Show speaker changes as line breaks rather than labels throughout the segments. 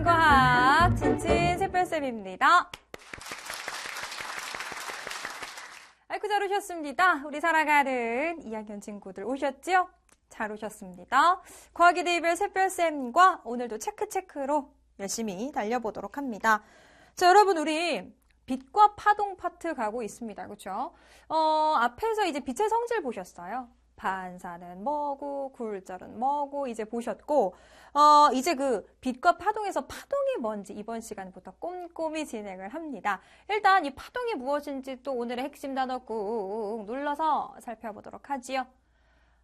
과학 진친 새별쌤입니다. 아이고 잘 오셨습니다. 우리 살아가는 2학년 친구들 오셨죠? 잘 오셨습니다. 과학의 데이벨 새별쌤과 오늘도 체크로 열심히 달려보도록 합니다. 자, 여러분 우리 빛과 파동 파트 가고 있습니다. 그렇죠? 앞에서 이제 빛의 성질 보셨어요. 반사는 뭐고 굴절은 뭐고 이제 보셨고 이제 그 빛과 파동에서 파동이 뭔지 이번 시간부터 꼼꼼히 진행을 합니다. 일단 이 파동이 무엇인지 또 오늘의 핵심 단어 꾹 눌러서 살펴보도록 하지요.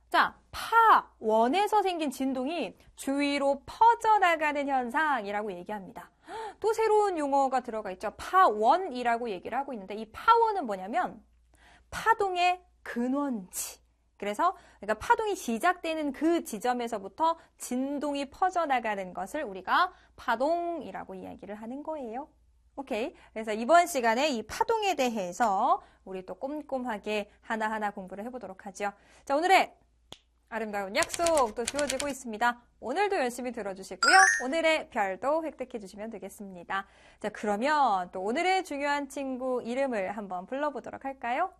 자, 파원에서 생긴 진동이 주위로 퍼져나가는 현상이라고 얘기합니다. 또 새로운 용어가 들어가 있죠. 파원이라고 얘기를 하고 있는데 이 파원은 뭐냐면 파동의 근원지. 그래서 그러니까 파동이 시작되는 그 지점에서부터 진동이 퍼져나가는 것을 우리가 파동이라고 이야기를 하는 거예요. 오케이. 그래서 이번 시간에 이 파동에 대해서 우리 또 꼼꼼하게 하나하나 공부를 해보도록 하죠. 자, 오늘의 아름다운 약속 또 주어지고 있습니다. 오늘도 열심히 들어주시고요. 오늘의 별도 획득해 주시면 되겠습니다. 자, 그러면 또 오늘의 중요한 친구 이름을 한번 불러보도록 할까요?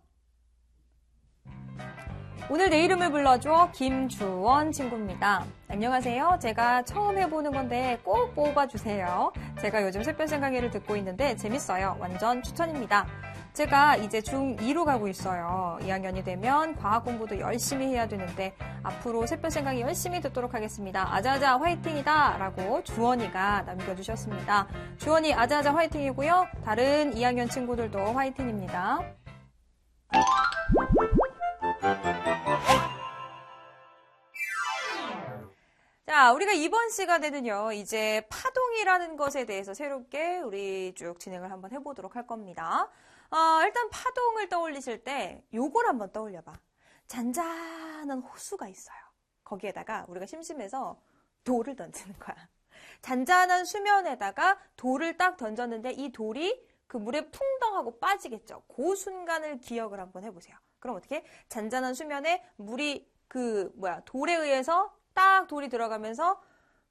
오늘 내 이름을 불러줘 김주원 친구입니다. 안녕하세요. 제가 처음 해보는 건데 꼭 뽑아주세요. 제가 요즘 새별생 강의를 듣고 있는데 재밌어요. 완전 추천입니다. 제가 이제 중2로 가고 있어요. 2학년이 되면 과학 공부도 열심히 해야 되는데 앞으로 새별생 강의 열심히 듣도록 하겠습니다. 아자아자 화이팅이다 라고 주원이가 남겨주셨습니다. 주원이 아자아자 화이팅이고요. 다른 2학년 친구들도 화이팅입니다. 자, 우리가 이번 시간에는요, 이제 파동이라는 것에 대해서 새롭게 우리 쭉 진행을 한번 해보도록 할 겁니다. 일단 파동을 떠올리실 때 요걸 한번 떠올려봐. 잔잔한 호수가 있어요. 거기에다가 우리가 심심해서 돌을 던지는 거야. 잔잔한 수면에다가 돌을 딱 던졌는데 이 돌이 그 물에 풍덩하고 빠지겠죠. 그 순간을 기억을 한번 해보세요. 그럼 어떻게? 잔잔한 수면에 물이 돌에 의해서 딱 돌이 들어가면서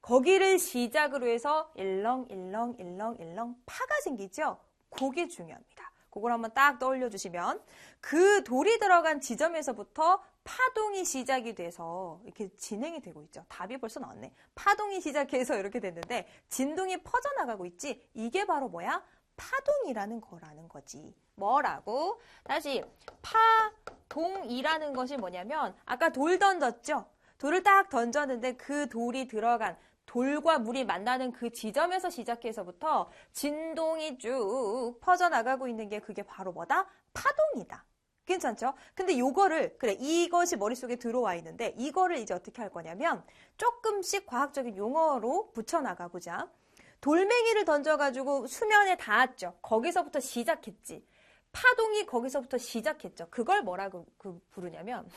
거기를 시작으로 해서 일렁일렁 파가 생기죠? 그게 중요합니다. 그걸 한번 딱 떠올려 주시면 그 돌이 들어간 지점에서부터 파동이 시작이 돼서 이렇게 진행이 되고 있죠. 답이 벌써 나왔네. 파동이 시작해서 이렇게 됐는데 진동이 퍼져나가고 있지. 이게 바로 뭐야? 파동이라는 거라는 거지. 뭐라고? 다시 파동이라는 것이 뭐냐면 아까 돌 던졌죠? 돌을 딱 던졌는데 그 돌이 들어간 돌과 물이 만나는 그 지점에서 시작해서부터 진동이 쭉 퍼져나가고 있는 게 그게 바로 뭐다? 파동이다. 괜찮죠? 근데 요거를 그래 이것이 머릿속에 들어와 있는데 이거를 이제 어떻게 할 거냐면 조금씩 과학적인 용어로 붙여나가 보자. 돌멩이를 던져가지고 수면에 닿았죠. 거기서부터 시작했지. 파동이 거기서부터 시작했죠. 그걸 뭐라고 부르냐면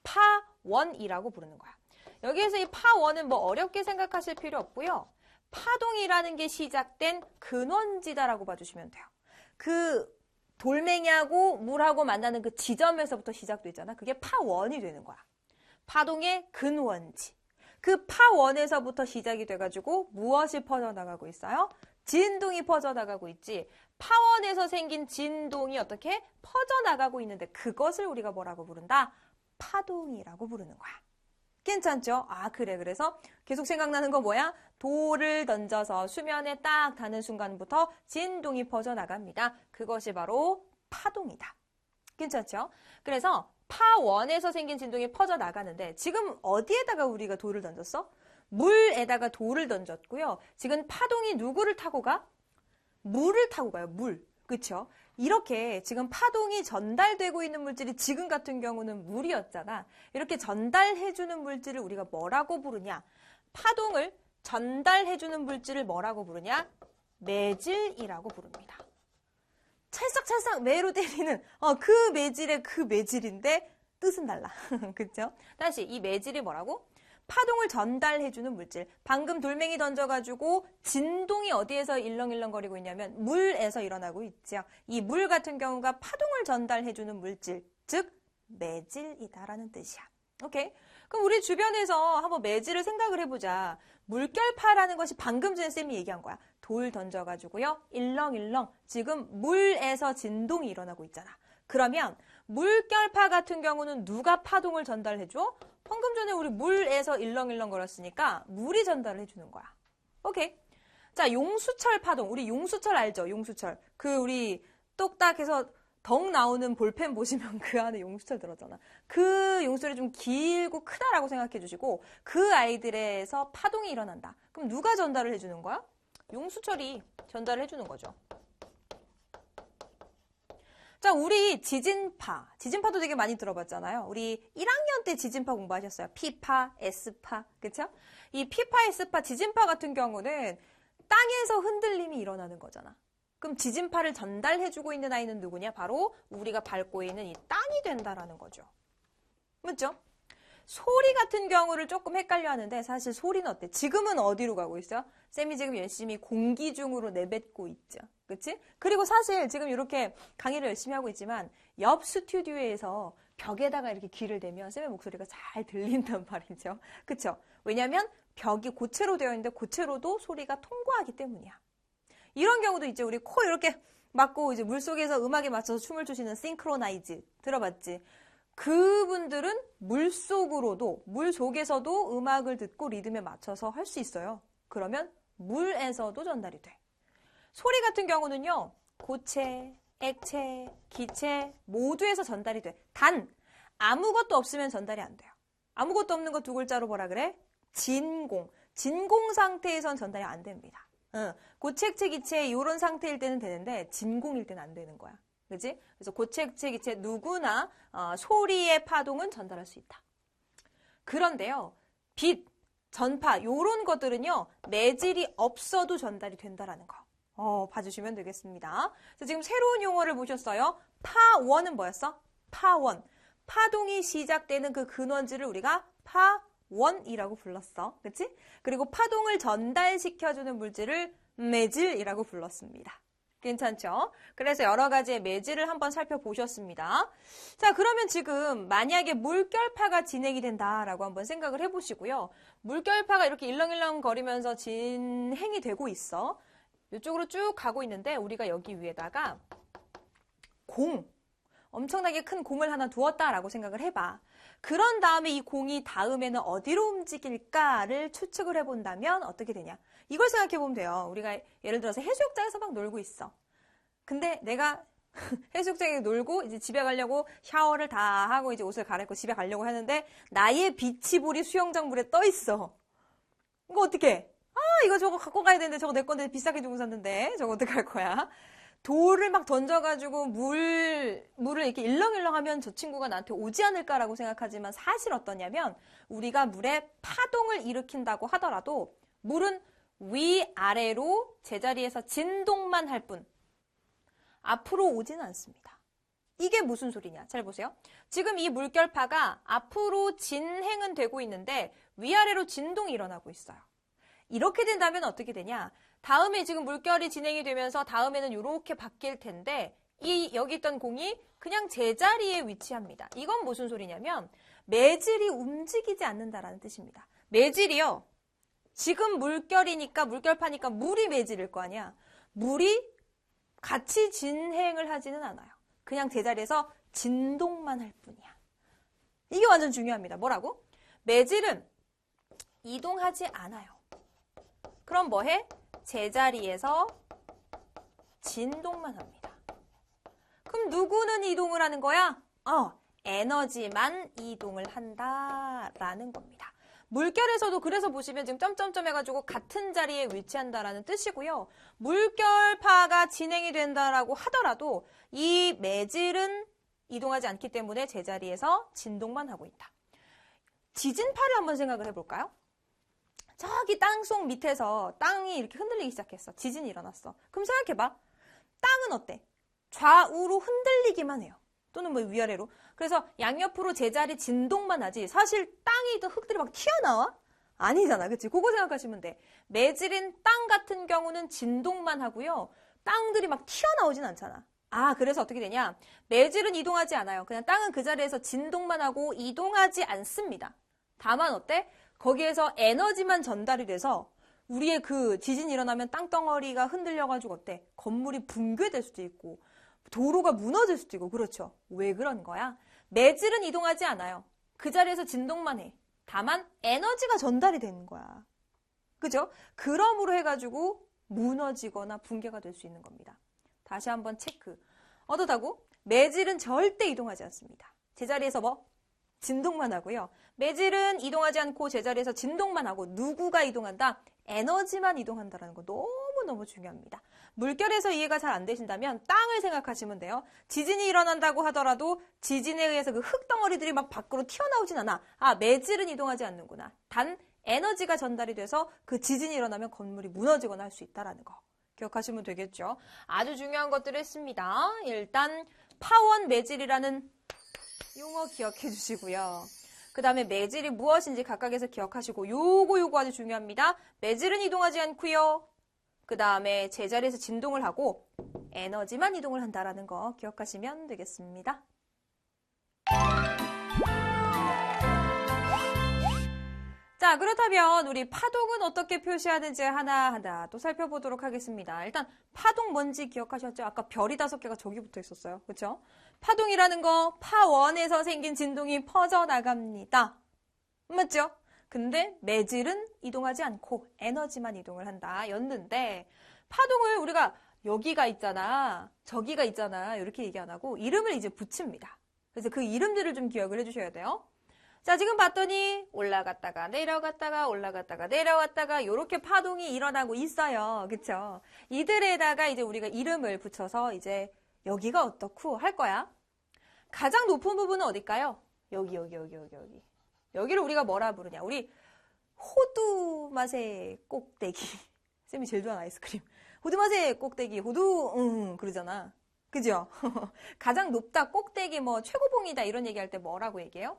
파원이라고 부르는 거야. 여기에서 이 파원은 뭐 어렵게 생각하실 필요 없고요. 파동이라는 게 시작된 근원지다라고 봐주시면 돼요. 그 돌멩이하고 물하고 만나는 그 지점에서부터 시작되잖아. 그게 파원이 되는 거야. 파동의 근원지. 그 파원에서부터 시작이 돼가지고 무엇이 퍼져나가고 있어요? 진동이 퍼져나가고 있지. 파원에서 생긴 진동이 어떻게 퍼져나가고 있는데 그것을 우리가 뭐라고 부른다? 파동이라고 부르는 거야. 괜찮죠? 그래. 그래서 계속 생각나는 거 뭐야? 돌을 던져서 수면에 딱 닿는 순간부터 진동이 퍼져나갑니다. 그것이 바로 파동이다. 괜찮죠? 그래서 파원에서 생긴 진동이 퍼져나가는데 지금 어디에다가 우리가 돌을 던졌어? 물에다가 돌을 던졌고요. 지금 파동이 누구를 타고 가? 물을 타고 가요. 물. 그쵸? 이렇게 지금 파동이 전달되고 있는 물질이 지금 같은 경우는 물이었잖아. 이렇게 전달해주는 물질을 우리가 뭐라고 부르냐? 파동을 전달해주는 물질을 뭐라고 부르냐? 매질이라고 부릅니다. 찰싹찰싹 매로 때리는 그 매질의 그 매질인데 뜻은 달라. 그쵸? 다시 이 매질이 뭐라고? 파동을 전달해주는 물질. 방금 돌멩이 던져가지고 진동이 어디에서 일렁일렁거리고 있냐면 물에서 일어나고 있죠. 이 물 같은 경우가 파동을 전달해주는 물질, 즉 매질이다라는 뜻이야. 오케이? 그럼 우리 주변에서 한번 매질을 생각을 해보자. 물결파라는 것이 방금 전에 쌤이 얘기한 거야. 돌 던져가지고요. 일렁일렁 지금 물에서 진동이 일어나고 있잖아. 그러면 물결파 같은 경우는 누가 파동을 전달해줘? 방금 전에 우리 물에서 일렁일렁 거렸으니까 물이 전달을 해주는 거야. 오케이. 자, 용수철 파동. 우리 용수철 알죠? 용수철. 그 우리 똑딱해서 덩 나오는 볼펜 보시면 그 안에 용수철 들었잖아. 그 용수철이 좀 길고 크다라고 생각해 주시고 그 아이들에서 파동이 일어난다. 그럼 누가 전달을 해주는 거야? 용수철이 전달을 해주는 거죠. 자, 우리 지진파도 되게 많이 들어봤잖아요. 우리 1학년 때 지진파 공부하셨어요. P파, S파, 그쵸? 이 P파, S파, 지진파 같은 경우는 땅에서 흔들림이 일어나는 거잖아. 그럼 지진파를 전달해주고 있는 아이는 누구냐? 바로 우리가 밟고 있는 이 땅이 된다라는 거죠. 맞죠? 소리 같은 경우를 조금 헷갈려 하는데 사실 소리는 어때? 지금은 어디로 가고 있어요? 쌤이 지금 열심히 공기 중으로 내뱉고 있죠. 그치? 그리고 사실 지금 이렇게 강의를 열심히 하고 있지만 옆 스튜디오에서 벽에다가 이렇게 귀를 대면 쌤의 목소리가 잘 들린단 말이죠. 그쵸? 왜냐면 벽이 고체로 되어 있는데 고체로도 소리가 통과하기 때문이야. 이런 경우도 있죠. 우리 코 이렇게 막고 이제 물속에서 음악에 맞춰서 춤을 추시는 싱크로나이즈 들어봤지? 그분들은 물 속에서도 음악을 듣고 리듬에 맞춰서 할 수 있어요. 그러면 물에서도 전달이 돼. 소리 같은 경우는요. 고체, 액체, 기체 모두에서 전달이 돼. 단 아무것도 없으면 전달이 안 돼요. 아무것도 없는 거 두 글자로 뭐라 그래? 진공. 진공 상태에선 전달이 안 됩니다. 고체, 액체, 기체 이런 상태일 때는 되는데 진공일 때는 안 되는 거야. 그치? 그래서 고체, 액체, 기체 누구나 소리의 파동은 전달할 수 있다. 그런데요. 빛, 전파 이런 것들은요. 매질이 없어도 전달이 된다라는 거. 봐주시면 되겠습니다. 그래서 지금 새로운 용어를 보셨어요. 파원은 뭐였어? 파원. 파동이 시작되는 그 근원지를 우리가 파원이라고 불렀어. 그치? 그리고 파동을 전달시켜주는 물질을 매질이라고 불렀습니다. 괜찮죠? 그래서 여러 가지의 매질을 한번 살펴보셨습니다. 자, 그러면 지금 만약에 물결파가 진행이 된다라고 한번 생각을 해보시고요. 물결파가 이렇게 일렁일렁 거리면서 진행이 되고 있어. 이쪽으로 쭉 가고 있는데 우리가 여기 위에다가 엄청나게 큰 공을 하나 두었다라고 생각을 해봐. 그런 다음에 이 공이 다음에는 어디로 움직일까를 추측을 해본다면 어떻게 되냐. 이걸 생각해보면 돼요. 우리가 예를 들어서 해수욕장에서 막 놀고 있어. 근데 내가 해수욕장에 놀고 이제 집에 가려고 샤워를 다 하고 이제 옷을 갈아입고 집에 가려고 하는데 나의 비치볼이 수영장 물에 떠 있어. 이거 어떡해? 이거 저거 갖고 가야 되는데 저거 내 건데 비싸게 주고 샀는데 저거 어떡할 거야? 돌을 막 던져가지고 물을 이렇게 일렁일렁 하면 저 친구가 나한테 오지 않을까라고 생각하지만 사실 어떠냐면 우리가 물에 파동을 일으킨다고 하더라도 물은 위아래로 제자리에서 진동만 할 뿐 앞으로 오지는 않습니다. 이게 무슨 소리냐? 잘 보세요. 지금 이 물결파가 앞으로 진행은 되고 있는데 위아래로 진동이 일어나고 있어요. 이렇게 된다면 어떻게 되냐? 다음에 지금 물결이 진행이 되면서 다음에는 이렇게 바뀔 텐데 여기 있던 공이 그냥 제자리에 위치합니다. 이건 무슨 소리냐면 매질이 움직이지 않는다라는 뜻입니다. 매질이요. 지금 물결파니까 물이 매질일 거 아니야. 물이 같이 진행을 하지는 않아요. 그냥 제자리에서 진동만 할 뿐이야. 이게 완전 중요합니다. 뭐라고? 매질은 이동하지 않아요. 그럼 뭐해? 제자리에서 진동만 합니다. 그럼 누구는 이동을 하는 거야? 에너지만 이동을 한다라는 겁니다. 물결에서도 그래서 보시면 지금 점점점 해가지고 같은 자리에 위치한다라는 뜻이고요. 물결파가 진행이 된다라고 하더라도 이 매질은 이동하지 않기 때문에 제자리에서 진동만 하고 있다. 지진파를 한번 생각을 해볼까요? 저기 땅속 밑에서 땅이 이렇게 흔들리기 시작했어. 지진이 일어났어. 그럼 생각해봐. 땅은 어때? 좌우로 흔들리기만 해요. 또는 뭐 위아래로. 그래서 양옆으로 제자리 진동만 하지. 사실 땅이 흙들이 막 튀어나와? 아니잖아. 그치? 그거 생각하시면 돼. 매질인 땅 같은 경우는 진동만 하고요. 땅들이 막 튀어나오진 않잖아. 그래서 어떻게 되냐? 매질은 이동하지 않아요. 그냥 땅은 그 자리에서 진동만 하고 이동하지 않습니다. 다만 어때? 거기에서 에너지만 전달이 돼서 우리의 그 지진이 일어나면 땅덩어리가 흔들려가지고 어때? 건물이 붕괴될 수도 있고 도로가 무너질 수도 있고 그렇죠. 왜 그런 거야? 매질은 이동하지 않아요. 그 자리에서 진동만 해. 다만 에너지가 전달이 되는 거야. 그죠? 그러므로 해가지고 무너지거나 붕괴가 될 수 있는 겁니다. 다시 한번 체크. 어떻다고? 매질은 절대 이동하지 않습니다. 제자리에서 뭐? 진동만 하고요. 매질은 이동하지 않고 제자리에서 진동만 하고 누구가 이동한다? 에너지만 이동한다는 거 너무너무 중요합니다. 물결에서 이해가 잘 안 되신다면 땅을 생각하시면 돼요. 지진이 일어난다고 하더라도 지진에 의해서 그 흙덩어리들이 막 밖으로 튀어나오진 않아. 아, 매질은 이동하지 않는구나. 단 에너지가 전달이 돼서 그 지진이 일어나면 건물이 무너지거나 할 수 있다는 거. 기억하시면 되겠죠. 아주 중요한 것들을 했습니다. 일단 파원 매질이라는 용어 기억해 주시고요. 그 다음에 매질이 무엇인지 각각에서 기억하시고 요거 아주 중요합니다. 매질은 이동하지 않고요. 그 다음에 제자리에서 진동을 하고 에너지만 이동을 한다라는 거 기억하시면 되겠습니다. 자, 그렇다면 우리 파동은 어떻게 표시하는지 하나하나 또 살펴보도록 하겠습니다. 일단 파동 뭔지 기억하셨죠? 아까 별이 5개가 저기 붙어 있었어요. 그렇죠? 파동이라는 거 파원에서 생긴 진동이 퍼져나갑니다. 맞죠? 근데 매질은 이동하지 않고 에너지만 이동을 한다. 였는데 파동을 우리가 여기가 있잖아, 저기가 있잖아 이렇게 얘기 안 하고 이름을 이제 붙입니다. 그래서 그 이름들을 좀 기억을 해주셔야 돼요. 자, 지금 봤더니 올라갔다가 내려갔다가 올라갔다가 내려갔다가 이렇게 파동이 일어나고 있어요. 그쵸? 이들에다가 이제 우리가 이름을 붙여서 이제 여기가 어떻고 할 거야. 가장 높은 부분은 어딜까요? 여기. 여기를 우리가 뭐라 부르냐? 우리 호두 맛의 꼭대기. 쌤이 제일 좋아하는 아이스크림. 호두 맛의 꼭대기, 호두, 그러잖아. 그죠? 가장 높다, 꼭대기, 뭐, 최고봉이다, 이런 얘기할 때 뭐라고 얘기해요?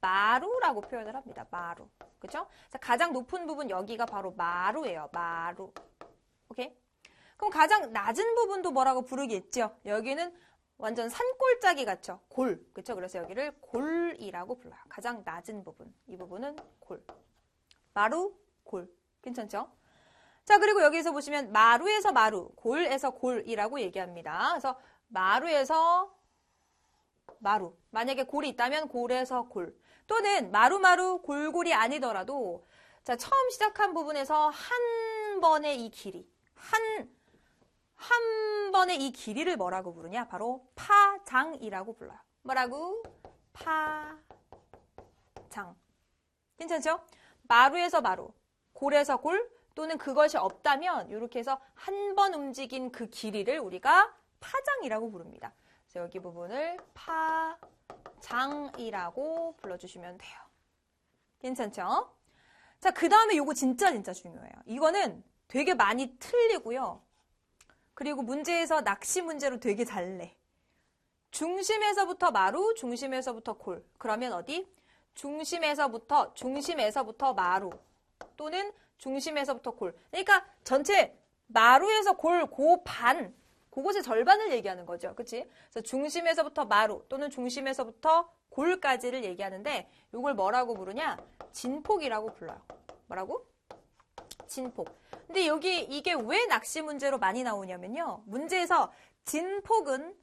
마루라고 표현을 합니다. 마루. 그쵸? 자, 가장 높은 부분, 여기가 바로 마루예요. 마루. 오케이? 그럼 가장 낮은 부분도 뭐라고 부르겠죠? 여기는 완전 산골짜기 같죠? 골. 그쵸? 그래서 여기를 골이라고 불러요. 가장 낮은 부분. 이 부분은 골. 마루, 골. 괜찮죠? 자, 그리고 여기서 보시면 마루에서 마루, 골에서 골이라고 얘기합니다. 그래서 마루에서 마루. 만약에 골이 있다면 골에서 골. 또는 마루마루 골골이 아니더라도 자, 처음 시작한 부분에서 한 번의 이 길이. 한 번의 이 길이를 뭐라고 부르냐? 바로 파장이라고 불러요. 뭐라고? 파장. 괜찮죠? 마루에서 마루, 골에서 골, 또는 그것이 없다면 이렇게 해서 한 번 움직인 그 길이를 우리가 파장이라고 부릅니다. 그래서 여기 부분을 파장이라고 불러주시면 돼요. 괜찮죠? 자, 그 다음에 이거 진짜 중요해요. 이거는 되게 많이 틀리고요. 그리고 문제에서 낚시 문제로 되게 잘 내. 중심에서부터 마루, 중심에서부터 골. 그러면 어디? 중심에서부터 마루 또는 중심에서부터 골. 그러니까 전체 마루에서 골, 반, 그곳의 절반을 얘기하는 거죠. 그치? 그래서 중심에서부터 마루 또는 중심에서부터 골까지를 얘기하는데 이걸 뭐라고 부르냐? 진폭이라고 불러요. 뭐라고? 진폭. 근데 여기 이게 왜 낚시 문제로 많이 나오냐면요. 문제에서 진폭은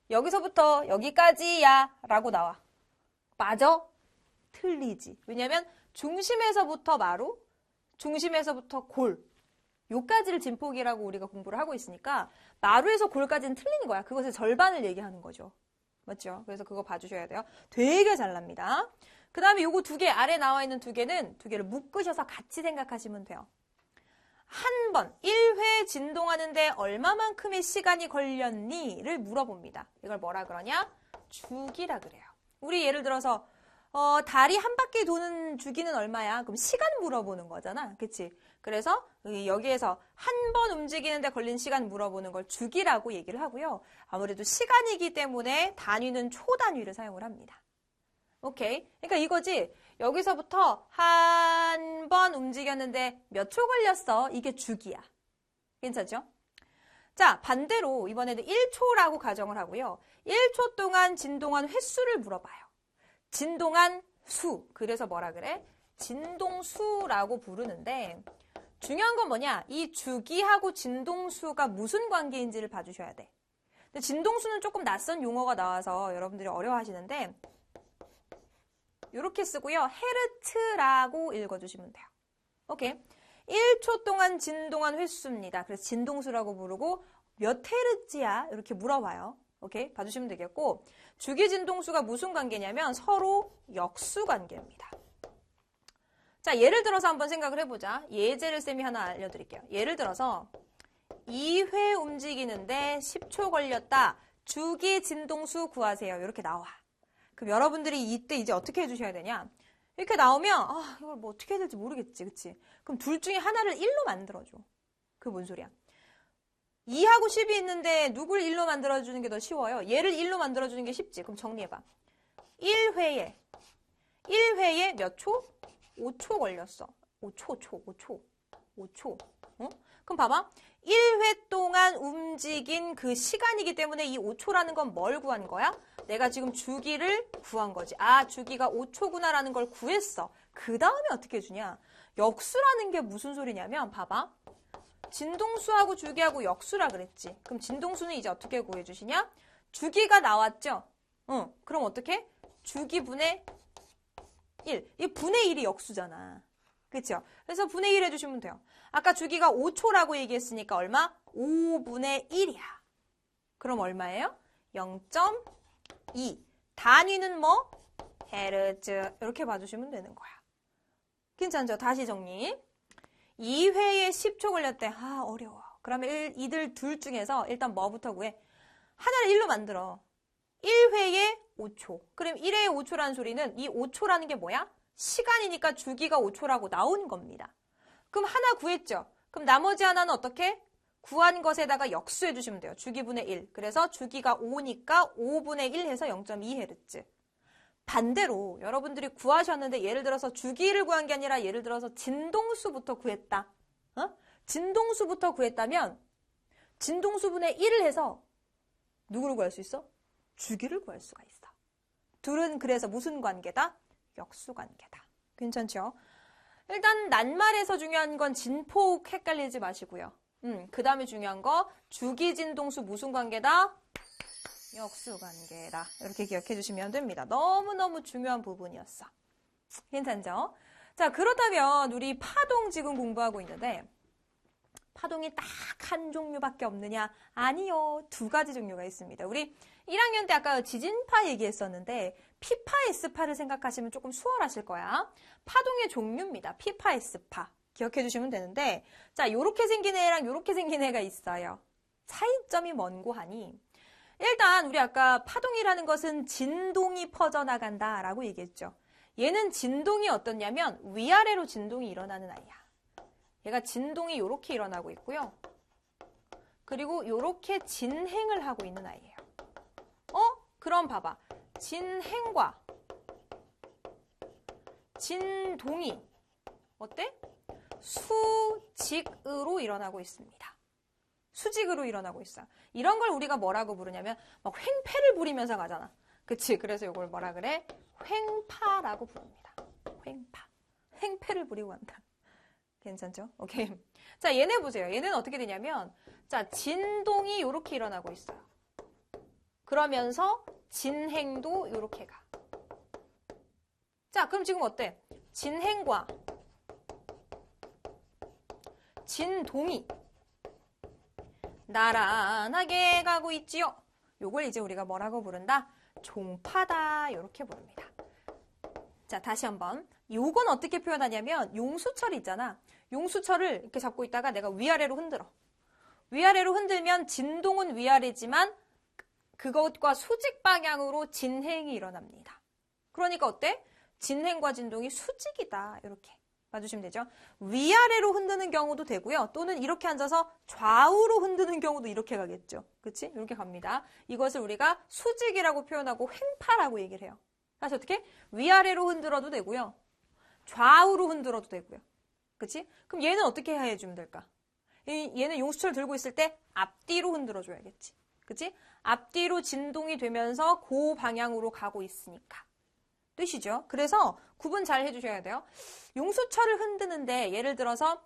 여기서부터 여기까지야 라고 나와. 맞아? 틀리지. 왜냐면 중심에서부터 마루, 중심에서부터 골, 요까지를 진폭이라고 우리가 공부를 하고 있으니까 마루에서 골까지는 틀린 거야. 그것의 절반을 얘기하는 거죠. 맞죠? 그래서 그거 봐주셔야 돼요. 되게 잘 납니다. 그 다음에 요거 2개, 아래 나와 있는 2개는 2개를 묶으셔서 같이 생각하시면 돼요. 한 번, 1회 진동하는데 얼마만큼의 시간이 걸렸니?를 물어봅니다. 이걸 뭐라 그러냐? 주기라 그래요. 우리 예를 들어서 달이 한 바퀴 도는 주기는 얼마야? 그럼 시간 물어보는 거잖아. 그치? 그래서 여기에서 한 번 움직이는데 걸린 시간 물어보는 걸 주기라고 얘기를 하고요. 아무래도 시간이기 때문에 단위는 초 단위를 사용을 합니다. 오케이? 그러니까 이거지. 여기서부터 한 번 움직였는데 몇 초 걸렸어? 이게 주기야. 괜찮죠? 자, 반대로 이번에는 1초라고 가정을 하고요. 1초 동안 진동한 횟수를 물어봐요. 진동한 수. 그래서 뭐라 그래? 진동수라고 부르는데 중요한 건 뭐냐? 이 주기하고 진동수가 무슨 관계인지를 봐주셔야 돼. 근데 진동수는 조금 낯선 용어가 나와서 여러분들이 어려워하시는데 이렇게 쓰고요. 헤르츠라고 읽어주시면 돼요. 오케이. 1초 동안 진동한 횟수입니다. 그래서 진동수라고 부르고 몇 헤르츠야? 이렇게 물어봐요. 오케이. 봐주시면 되겠고 주기 진동수가 무슨 관계냐면 서로 역수 관계입니다. 자, 예를 들어서 한번 생각을 해보자. 예제를 쌤이 하나 알려드릴게요. 예를 들어서 2회 움직이는데 10초 걸렸다. 주기 진동수 구하세요. 이렇게 나와. 그럼 여러분들이 이때 이제 어떻게 해주셔야 되냐? 이렇게 나오면 이걸 뭐 어떻게 해야 될지 모르겠지. 그치? 그럼 둘 중에 하나를 1로 만들어줘. 그게 뭔 소리야? 2하고 10이 있는데 누굴 1로 만들어주는 게 더 쉬워요? 얘를 1로 만들어주는 게 쉽지. 그럼 정리해봐. 1회에 몇 초? 5초 걸렸어. 5초. 어? 그럼 봐봐. 1회 동안 움직인 그 시간이기 때문에 이 5초라는 건 뭘 구한 거야? 내가 지금 주기를 구한 거지. 아, 주기가 5초구나라는 걸 구했어. 그 다음에 어떻게 해주냐? 역수라는 게 무슨 소리냐면 봐봐. 진동수하고 주기하고 역수라 그랬지. 그럼 진동수는 이제 어떻게 구해주시냐? 주기가 나왔죠? 그럼 어떻게? 주기분의 1. 이 분의 1이 역수잖아. 그쵸? 그래서 분의 1 해주시면 돼요. 아까 주기가 5초라고 얘기했으니까 얼마? 5분의 1이야. 그럼 얼마예요? 0.2. 단위는 뭐? 헤르츠. 이렇게 봐주시면 되는 거야. 괜찮죠? 다시 정리. 2회에 10초 걸렸대. 어려워. 그러면 이들 둘 중에서 일단 뭐부터 구해? 하나를 1로 만들어. 1회에 5초. 그럼 1회에 5초라는 소리는 이 5초라는 게 뭐야? 시간이니까 주기가 5초라고 나온 겁니다. 그럼 하나 구했죠? 그럼 나머지 하나는 어떻게? 구한 것에다가 역수해 주시면 돼요. 주기분의 1. 그래서 주기가 5니까 5분의 1 해서 0.2Hz. 반대로 여러분들이 구하셨는데 예를 들어서 주기를 구한 게 아니라 예를 들어서 진동수부터 구했다. 진동수부터 구했다면 진동수분의 1을 해서 누구를 구할 수 있어? 주기를 구할 수가 있어. 둘은 그래서 무슨 관계다? 역수 관계다. 괜찮죠? 일단 낱말에서 중요한 건 진폭 헷갈리지 마시고요. 그 다음에 중요한 거 주기 진동수 무슨 관계다? 역수 관계다. 이렇게 기억해 주시면 됩니다. 너무너무 중요한 부분이었어. 괜찮죠? 자, 그렇다면 우리 파동 지금 공부하고 있는데 파동이 딱 한 종류밖에 없느냐? 아니요. 2가지 종류가 있습니다. 우리 1학년 때 아까 지진파 얘기했었는데 P파, S파를 생각하시면 조금 수월하실 거야. 파동의 종류입니다. P파, S파. 기억해 주시면 되는데 자, 요렇게 생긴 애랑 요렇게 생긴 애가 있어요. 차이점이 뭔고 하니 일단 우리 아까 파동이라는 것은 진동이 퍼져나간다 라고 얘기했죠. 얘는 진동이 어떻냐면 위아래로 진동이 일어나는 아이야. 얘가 진동이 이렇게 일어나고 있고요. 그리고 이렇게 진행을 하고 있는 아이예요. 그럼 봐봐. 진행과 진동이 어때? 수직으로 일어나고 있습니다. 수직으로 일어나고 있어요. 이런 걸 우리가 뭐라고 부르냐면 막 횡패를 부리면서 가잖아. 그치? 그래서 이걸 뭐라 그래? 횡파라고 부릅니다. 횡파. 횡패를 부리고 간다. 괜찮죠? 오케이. 자, 얘네 보세요. 얘네는 어떻게 되냐면 자, 진동이 이렇게 일어나고 있어요. 그러면서 진행도 이렇게 가. 자, 그럼 지금 어때? 진행과 진동이 나란하게 가고 있지요. 요걸 이제 우리가 뭐라고 부른다? 종파다. 이렇게 부릅니다. 자, 다시 한번. 요건 어떻게 표현하냐면 용수철 있잖아. 용수철을 이렇게 잡고 있다가 내가 위아래로 흔들어. 위아래로 흔들면 진동은 위아래지만 그것과 수직 방향으로 진행이 일어납니다. 그러니까 어때? 진행과 진동이 수직이다. 이렇게 봐주시면 되죠. 위아래로 흔드는 경우도 되고요. 또는 이렇게 앉아서 좌우로 흔드는 경우도 이렇게 가겠죠. 그치? 이렇게 갑니다. 이것을 우리가 수직이라고 표현하고 횡파라고 얘기를 해요. 다시 어떻게? 위아래로 흔들어도 되고요. 좌우로 흔들어도 되고요. 그치? 그럼 얘는 어떻게 해주면 될까? 얘는 용수철 들고 있을 때 앞뒤로 흔들어줘야겠지. 그치? 앞뒤로 진동이 되면서 그 방향으로 가고 있으니까. 뜻이죠. 그래서 구분 잘 해주셔야 돼요. 용수철을 흔드는데 예를 들어서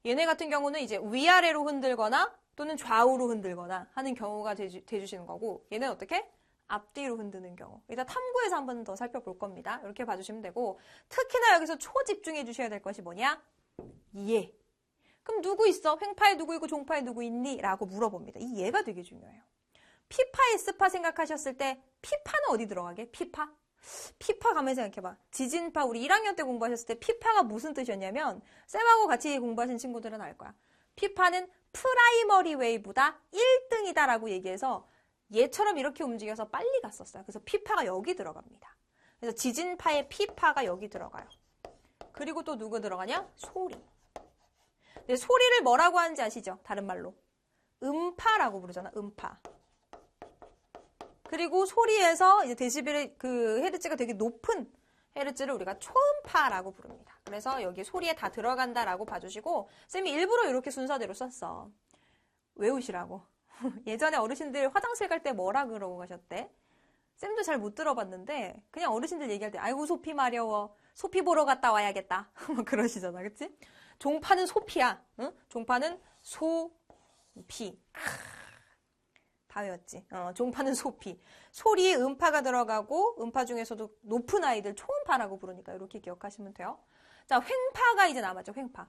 얘네 같은 경우는 이제 위아래로 흔들거나 또는 좌우로 흔들거나 하는 경우가 돼주시는 거고 얘는 어떻게? 앞뒤로 흔드는 경우. 일단 탐구에서 한 번 더 살펴볼 겁니다. 이렇게 봐주시면 되고 특히나 여기서 초집중해 주셔야 될 것이 뭐냐? 예. 그럼 누구 있어? 횡파에 누구 있고 종파에 누구 있니? 라고 물어봅니다. 이 예가 되게 중요해요. P파, S파 생각하셨을 때 P파는 어디 들어가게? P파? P파 가만히 생각해봐. 지진파 우리 1학년 때 공부하셨을 때 P파가 무슨 뜻이었냐면 쌤하고 같이 공부하신 친구들은 알 거야. P파는 프라이머리 웨이보다 1등이다 라고 얘기해서 얘처럼 이렇게 움직여서 빨리 갔었어요. 그래서 P파가 여기 들어갑니다. 그래서 지진파의 P파가 여기 들어가요. 그리고 또 누구 들어가냐? 소리. 근데 소리를 뭐라고 하는지 아시죠? 다른 말로. 음파라고 부르잖아. 음파. 그리고 소리에서 이제 데시벨의 그 헤르츠가 되게 높은 헤르츠를 우리가 초음파라고 부릅니다. 그래서 여기 소리에 다 들어간다라고 봐주시고 쌤이 일부러 이렇게 순서대로 썼어. 외우시라고. 예전에 어르신들 화장실 갈 때 뭐라 그러고 가셨대? 쌤도 잘 못 들어봤는데 그냥 어르신들 얘기할 때 아이고 소피 마려워. 소피 보러 갔다 와야겠다. 그러시잖아. 그치? 종파는 소피야. 응? 종파는 소피. 다 외웠지. 종파는 소피. 소리에 음파가 들어가고 음파 중에서도 높은 아이들 초음파라고 부르니까 이렇게 기억하시면 돼요. 자, 횡파가 이제 남았죠. 횡파.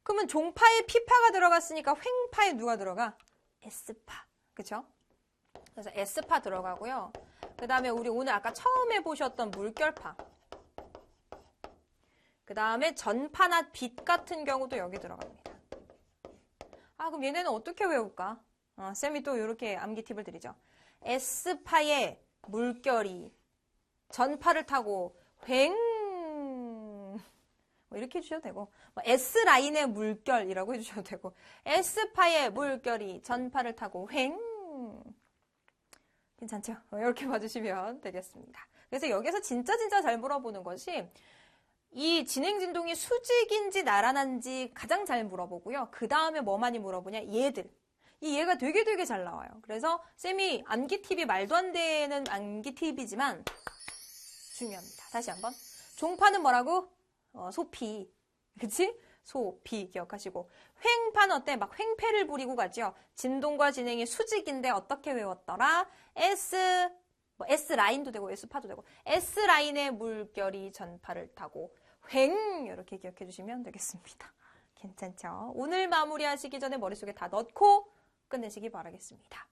그러면 종파에 P파가 들어갔으니까 횡파에 누가 들어가? S파. 그쵸? 그래서 S파 들어가고요. 그 다음에 우리 오늘 아까 처음에 보셨던 물결파. 그 다음에 전파나 빛 같은 경우도 여기 들어갑니다. 아, 그럼 얘네는 어떻게 외울까? 쌤이 또 이렇게 암기 팁을 드리죠. S파의 물결이 전파를 타고 뭐 이렇게 해주셔도 되고 S라인의 물결이라고 해주셔도 되고 S파의 물결이 전파를 타고 괜찮죠? 이렇게 봐주시면 되겠습니다. 그래서 여기서 진짜 잘 물어보는 것이 이 진행 진동이 수직인지 나란한지 가장 잘 물어보고요. 그 다음에 뭐 많이 물어보냐? 얘들. 이 얘가 되게 잘 나와요. 그래서 쌤이 암기 팁이 말도 안 되는 암기 팁이지만 중요합니다. 다시 한번. 종파는 뭐라고? 소피. 그치? 소피 기억하시고. 횡파는 어때? 막 횡패를 부리고 가죠. 진동과 진행이 수직인데 어떻게 외웠더라? S라인도 되고 S파도 되고 S라인의 물결이 전파를 타고 이렇게 기억해 주시면 되겠습니다. 괜찮죠? 오늘 마무리하시기 전에 머릿속에 다 넣고 끝내시기 바라겠습니다.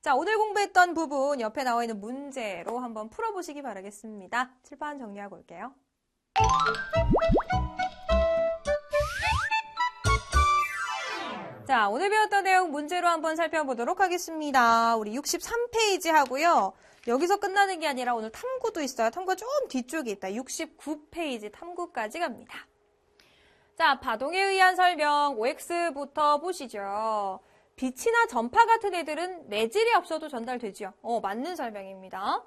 자, 오늘 공부했던 부분 옆에 나와 있는 문제로 한번 풀어보시기 바라겠습니다. 칠판 정리하고 올게요. 자, 오늘 배웠던 내용 문제로 한번 살펴보도록 하겠습니다. 우리 63페이지 하고요. 여기서 끝나는 게 아니라 오늘 탐구도 있어요. 탐구가 좀 뒤쪽에 있다. 69페이지 탐구까지 갑니다. 자, 파동에 의한 설명 OX부터 보시죠. 빛이나 전파 같은 애들은 매질이 없어도 전달되죠. 맞는 설명입니다.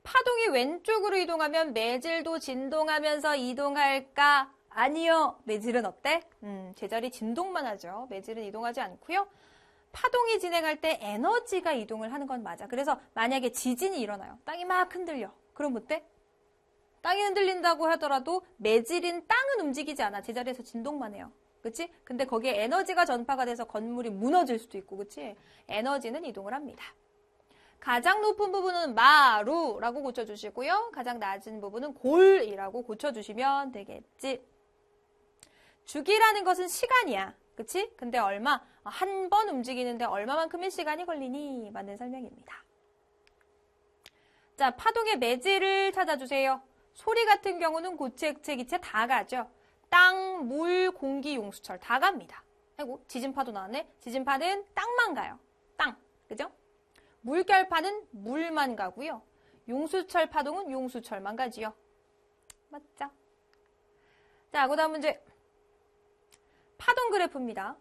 파동이 왼쪽으로 이동하면 매질도 진동하면서 이동할까? 아니요. 매질은 어때? 제자리 진동만 하죠. 매질은 이동하지 않고요. 파동이 진행할 때 에너지가 이동을 하는 건 맞아. 그래서 만약에 지진이 일어나요. 땅이 막 흔들려. 그럼 어때? 땅이 흔들린다고 하더라도 매질인 땅은 움직이지 않아. 제자리에서 진동만 해요. 그치? 근데 거기에 에너지가 전파가 돼서 건물이 무너질 수도 있고, 그치? 에너지는 이동을 합니다. 가장 높은 부분은 마루라고 고쳐주시고요. 가장 낮은 부분은 골이라고 고쳐주시면 되겠지. 주기라는 것은 시간이야. 그치? 근데 얼마? 한 번 움직이는데 얼마만큼의 시간이 걸리니? 맞는 설명입니다. 자, 파동의 매질을 찾아주세요. 소리 같은 경우는 고체, 액체, 기체 다 가죠. 땅, 물, 공기, 용수철 다 갑니다. 아이고, 지진파도 나왔네. 지진파는 땅만 가요. 땅. 그죠? 물결파는 물만 가고요. 용수철 파동은 용수철만 가지요. 맞죠? 자, 그 다음 문제. 파동 그래프입니다.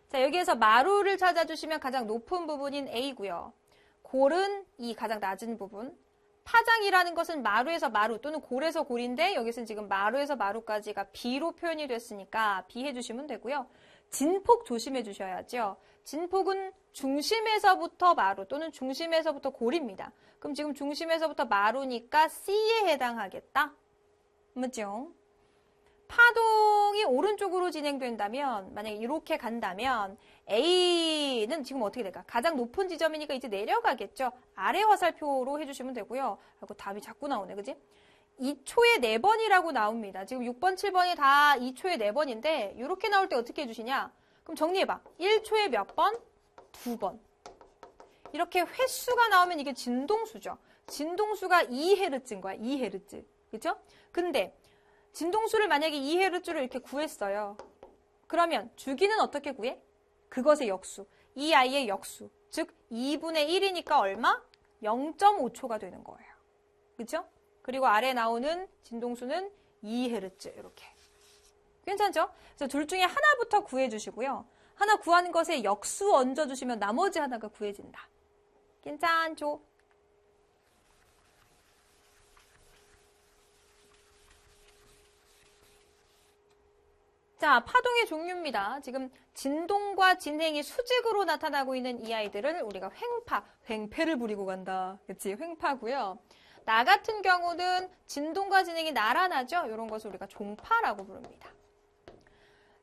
자, 여기에서 마루를 찾아주시면 가장 높은 부분인 A고요. 골은 이 가장 낮은 부분. 파장이라는 것은 마루에서 마루 또는 골에서 골인데 여기서는 지금 마루에서 마루까지가 B로 표현이 됐으니까 B 해주시면 되고요. 진폭 조심해 주셔야죠. 진폭은 중심에서부터 마루 또는 중심에서부터 고리입니다. 그럼 지금 중심에서부터 마루니까 C에 해당하겠다. 맞죠? 파동이 오른쪽으로 진행된다면, 만약에 이렇게 간다면 A는 지금 어떻게 될까? 가장 높은 지점이니까 이제 내려가겠죠. 아래 화살표로 해주시면 되고요. 그리고 답이 자꾸 나오네, 그지? 2초에 4번이라고 나옵니다. 지금 6번, 7번이 다 2초에 4번인데 이렇게 나올 때 어떻게 해주시냐? 그럼 정리해봐. 1초에 몇 번? 2번. 이렇게 횟수가 나오면 이게 진동수죠. 진동수가 2Hz인 거야. 2Hz. 그죠? 근데 진동수를 만약에 2Hz로 이렇게 구했어요. 그러면 주기는 어떻게 구해? 그것의 역수. 이 아이의 역수. 즉 2분의 1이니까 얼마? 0.5초가 되는 거예요. 그죠? 그리고 아래 나오는 진동수는 2Hz 이렇게. 괜찮죠? 그래서 둘 중에 하나부터 구해주시고요. 하나 구하는 것에 역수 얹어주시면 나머지 하나가 구해진다. 괜찮죠? 자, 파동의 종류입니다. 지금 진동과 진행이 수직으로 나타나고 있는 이 아이들을 우리가 횡패를 부리고 간다. 그치? 횡파고요. 나 같은 경우는 진동과 진행이 나란하죠? 이런 것을 우리가 종파라고 부릅니다.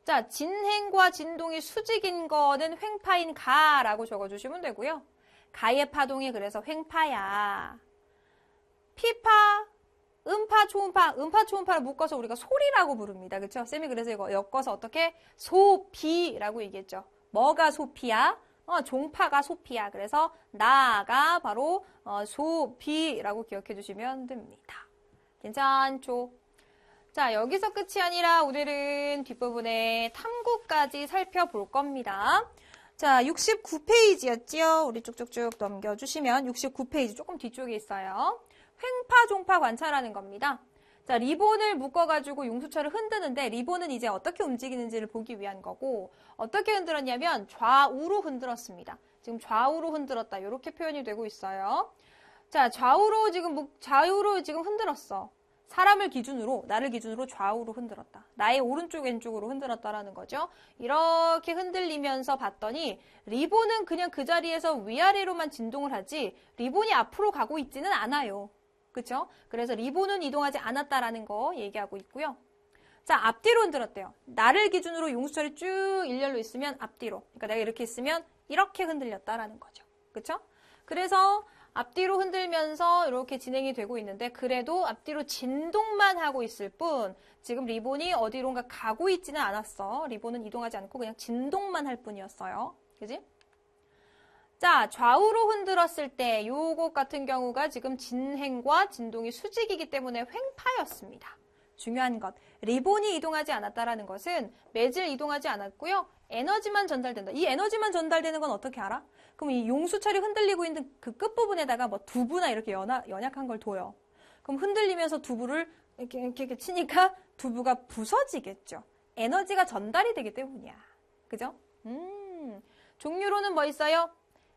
자, 진행과 진동이 수직인 거는 횡파인 가라고 적어주시면 되고요. 가의 파동이 그래서 횡파야. 피파, 음파, 초음파를 묶어서 우리가 소리라고 부릅니다. 그쵸? 쌤이 그래서 이거 엮어서 어떻게? 소피라고 얘기했죠. 뭐가 소피야? 종파가 소피야. 그래서 나가 바로 소피라고 기억해 주시면 됩니다. 괜찮죠? 자, 여기서 끝이 아니라 오늘은 뒷부분에 탐구까지 살펴볼 겁니다. 자, 69페이지였지요? 우리 쭉쭉쭉 넘겨주시면 69페이지 조금 뒤쪽에 있어요. 횡파, 종파 관찰하는 겁니다. 자, 리본을 묶어가지고 용수철을 흔드는데 리본은 이제 어떻게 움직이는지를 보기 위한 거고 어떻게 흔들었냐면 좌우로 흔들었습니다. 지금 좌우로 흔들었다. 이렇게 표현이 되고 있어요. 자, 좌우로 지금 흔들었어. 사람을 기준으로, 나를 기준으로 좌우로 흔들었다. 나의 오른쪽, 왼쪽으로 흔들었다라는 거죠. 이렇게 흔들리면서 봤더니 리본은 그냥 그 자리에서 위아래로만 진동을 하지 리본이 앞으로 가고 있지는 않아요. 그쵸? 그래서 리본은 이동하지 않았다라는 거 얘기하고 있고요. 자, 앞뒤로 흔들었대요. 나를 기준으로 용수철이 쭉 일렬로 있으면 앞뒤로. 그러니까 내가 이렇게 있으면 이렇게 흔들렸다라는 거죠. 그쵸? 그래서 앞뒤로 흔들면서 이렇게 진행이 되고 있는데 그래도 앞뒤로 진동만 하고 있을 뿐 지금 리본이 어디론가 가고 있지는 않았어. 리본은 이동하지 않고 그냥 진동만 할 뿐이었어요. 그지? 자, 좌우로 흔들었을 때 요것 같은 경우가 지금 진행과 진동이 수직이기 때문에 횡파였습니다. 중요한 것, 리본이 이동하지 않았다라는 것은 매질 이동하지 않았고요. 에너지만 전달된다. 이 에너지만 전달되는 건 어떻게 알아? 그럼 이 용수철이 흔들리고 있는 그 끝부분에다가 뭐 두부나 이렇게 연약한 걸 둬요. 그럼 흔들리면서 두부를 이렇게 치니까 두부가 부서지겠죠. 에너지가 전달이 되기 때문이야. 그죠? 종류로는 뭐 있어요?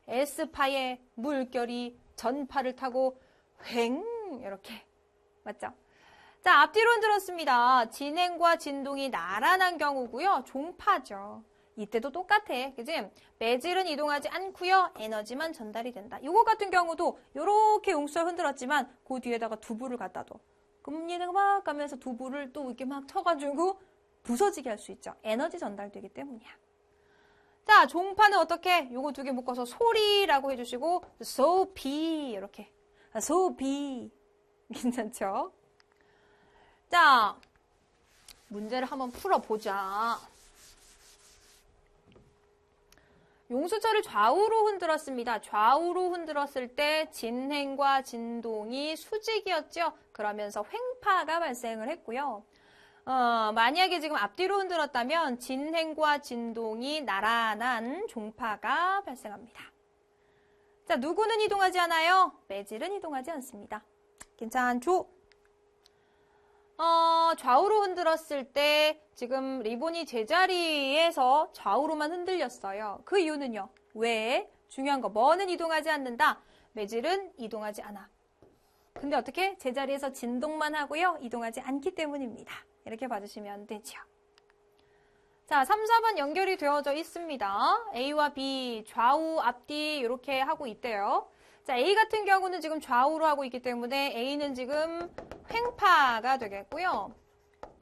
S파의 물결이 전파를 타고 횡 이렇게. 맞죠? 자, 앞뒤로 흔들었습니다. 진행과 진동이 나란한 경우고요. 종파죠. 이때도 똑같아. 그지? 매질은 이동하지 않고요. 에너지만 전달이 된다. 이거 같은 경우도 이렇게 용수철 흔들었지만 그 뒤에다가 두부를 갖다 둬. 그럼 얘네가 막 가면서 두부를 또 이렇게 막 쳐가지고 부서지게 할 수 있죠. 에너지 전달되기 때문이야. 자, 종파는 어떻게? 요거 두 개 묶어서 소리라고 해주시고 소피 이렇게. 소피. 괜찮죠? 자, 문제를 한번 풀어보자. 용수철을 좌우로 흔들었습니다. 좌우로 흔들었을 때 진행과 진동이 수직이었죠. 그러면서 횡파가 발생을 했고요. 만약에 지금 앞뒤로 흔들었다면 진행과 진동이 나란한 종파가 발생합니다. 자, 누구는 이동하지 않아요? 매질은 이동하지 않습니다. 괜찮죠? 좌우로 흔들었을 때 지금 리본이 제자리에서 좌우로만 흔들렸어요. 그 이유는요. 왜? 중요한 거. 뭐는 이동하지 않는다. 매질은 이동하지 않아. 근데 어떻게? 제자리에서 진동만 하고요. 이동하지 않기 때문입니다. 이렇게 봐주시면 되죠. 자, 3, 4번 연결이 되어져 있습니다. A와 B, 좌우, 앞뒤 이렇게 하고 있대요. 자, A 같은 경우는 지금 좌우로 하고 있기 때문에 A는 지금 횡파가 되겠고요.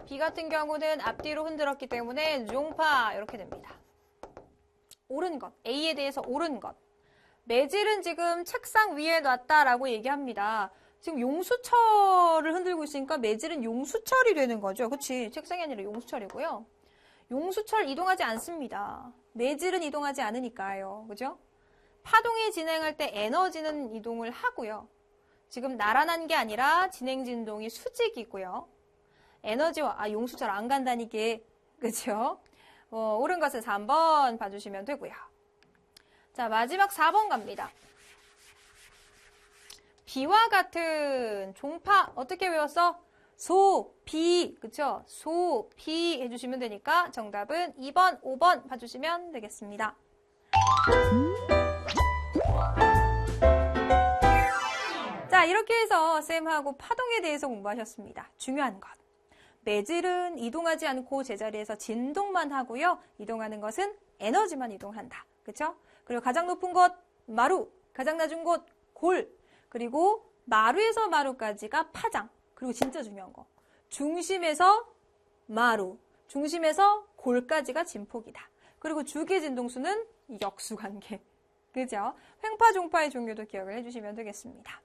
B 같은 경우는 앞뒤로 흔들었기 때문에 종파 이렇게 됩니다. 옳은 것, A에 대해서 옳은 것. 매질은 지금 책상 위에 놨다라고 얘기합니다. 지금 용수철을 흔들고 있으니까 매질은 용수철이 되는 거죠. 그치? 책상이 아니라 용수철이고요. 용수철 이동하지 않습니다. 매질은 이동하지 않으니까요. 그죠? 파동이 진행할 때 에너지는 이동을 하고요. 지금 나란한 게 아니라 진행 진동이 수직이고요. 에너지와, 용수철 안 간다니까. 그죠? 옳은 것은 3번 봐주시면 되고요. 자, 마지막 4번 갑니다. 비와 같은 종파 어떻게 외웠어? 소, 비, 그쵸? 소, 비 해주시면 되니까 정답은 2번, 5번 봐주시면 되겠습니다. 자, 이렇게 해서 쌤하고 파동에 대해서 공부하셨습니다. 중요한 것. 매질은 이동하지 않고 제자리에서 진동만 하고요. 이동하는 것은 에너지만 이동한다. 그쵸? 그리고 가장 높은 곳, 마루. 가장 낮은 곳, 골. 그리고 마루에서 마루까지가 파장. 그리고 진짜 중요한 거. 중심에서 마루. 중심에서 골까지가 진폭이다. 그리고 주기 진동수는 역수관계. 그죠? 횡파, 종파의 종류도 기억을 해주시면 되겠습니다.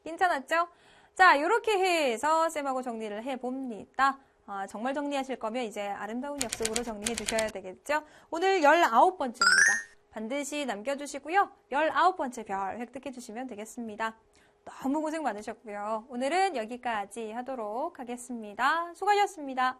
괜찮았죠? 자, 이렇게 해서 쌤하고 정리를 해봅니다. 정말 정리하실 거면 이제 아름다운 약속으로 정리해 주셔야 되겠죠? 오늘 19번째입니다. 반드시 남겨주시고요. 19번째 별 획득해 주시면 되겠습니다. 너무 고생 많으셨고요. 오늘은 여기까지 하도록 하겠습니다. 수고하셨습니다.